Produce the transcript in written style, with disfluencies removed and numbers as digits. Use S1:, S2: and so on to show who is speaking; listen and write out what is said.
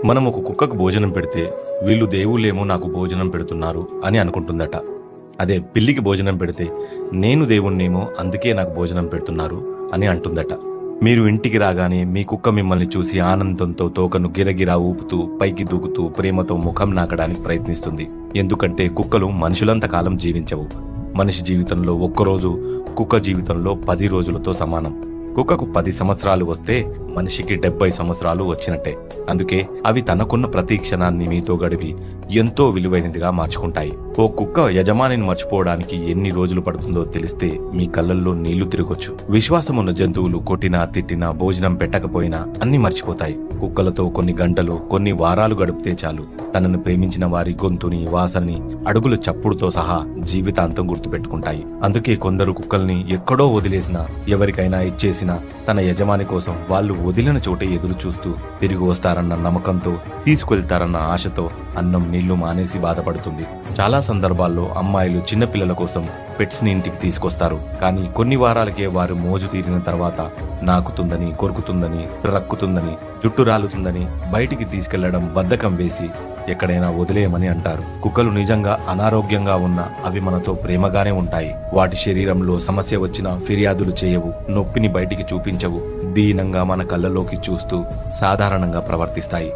S1: మనం ఒక కుక్కకు భోజనం పెడితే వీళ్ళు దేవుళ్ళేమో నాకు భోజనం పెడుతున్నారు అని అనుకుంటుందట. అదే పిల్లికి భోజనం పెడితే నేను దేవుణ్ణేమో అందుకే నాకు భోజనం పెడుతున్నారు అని అంటుందట. మీరు ఇంటికి రాగానే మీ కుక్క మిమ్మల్ని చూసి ఆనందంతో తోకను గిరగిరా ఊపుతూ పైకి దూకుతూ ప్రేమతో ముఖం నాకడానికి ప్రయత్నిస్తుంది. ఎందుకంటే కుక్కలు మనుషులంత కాలం జీవించవు. మనిషి జీవితంలో ఒక్కరోజు కుక్క జీవితంలో 10 రోజులతో సమానం. కుక్కకు 10 సంవత్సరాలు వస్తే మనిషికి 70 సంవత్సరాలు వచ్చినట్టే. అందుకే అవి తనకున్న ప్రతి క్షణాన్ని మీతో గడిపి ఎంతో విలువైనదిగా మార్చుకుంటాయి. ఓ కుక్క యజమానిని మర్చిపోవడానికి ఎన్ని రోజులు పడుతుందో తెలిస్తే మీ కళ్ళల్లో నీళ్లు తిరగొచ్చు. విశ్వాసమున్న జంతువులు కొట్టినా తిట్టినా భోజనం పెట్టకపోయినా అన్ని మర్చిపోతాయి. కుక్కలతో కొన్ని గంటలు కొన్ని వారాలు గడిపితే చాలు తనను ప్రేమించిన వారి గొంతుని వాసనని అడుగుల చప్పుడుతో సహా జీవితాంతం గుర్తుపెట్టుకుంటాయి. అందుకే కొందరు కుక్కల్ని ఎక్కడో వదిలేసినా ఎవరికైనా ఇచ్చేసినా తన యజమాని కోసం వాళ్ళు వదిలిన చోటే ఎదురు చూస్తూ తిరిగి వస్తారన్న నమ్మకంతో తీసుకెళ్తారన్న ఆశతో అన్నం నీళ్లు మానేసి బాధపడుతుంది. చాలా సందర్భాల్లో అమ్మాయిలు చిన్నపిల్లల కోసం పెట్స్ ని ఇంటికి తీసుకొస్తారు. కానీ కొన్ని వారాలకే వారు మోజు తీరిన తర్వాత నాకుతుందని, కొరుకుతుందని, రక్కుతుందని, జుట్టు రాలుతుందని బయటికి తీసుకెళ్లడం బద్ధకం వేసి ఎక్కడైనా వదిలేయమని అంటారు. కుక్కలు నిజంగా అనారోగ్యంగా ఉన్నా అవి మనతో ప్రేమగానే ఉంటాయి. వాటి శరీరంలో సమస్య వచ్చినా ఫిర్యాదులు చేయవు, నొప్పిని బయటికి చూపించవు, దీనంగా మన కళ్ళలోకి చూస్తూ సాధారణంగా ప్రవర్తిస్తాయి.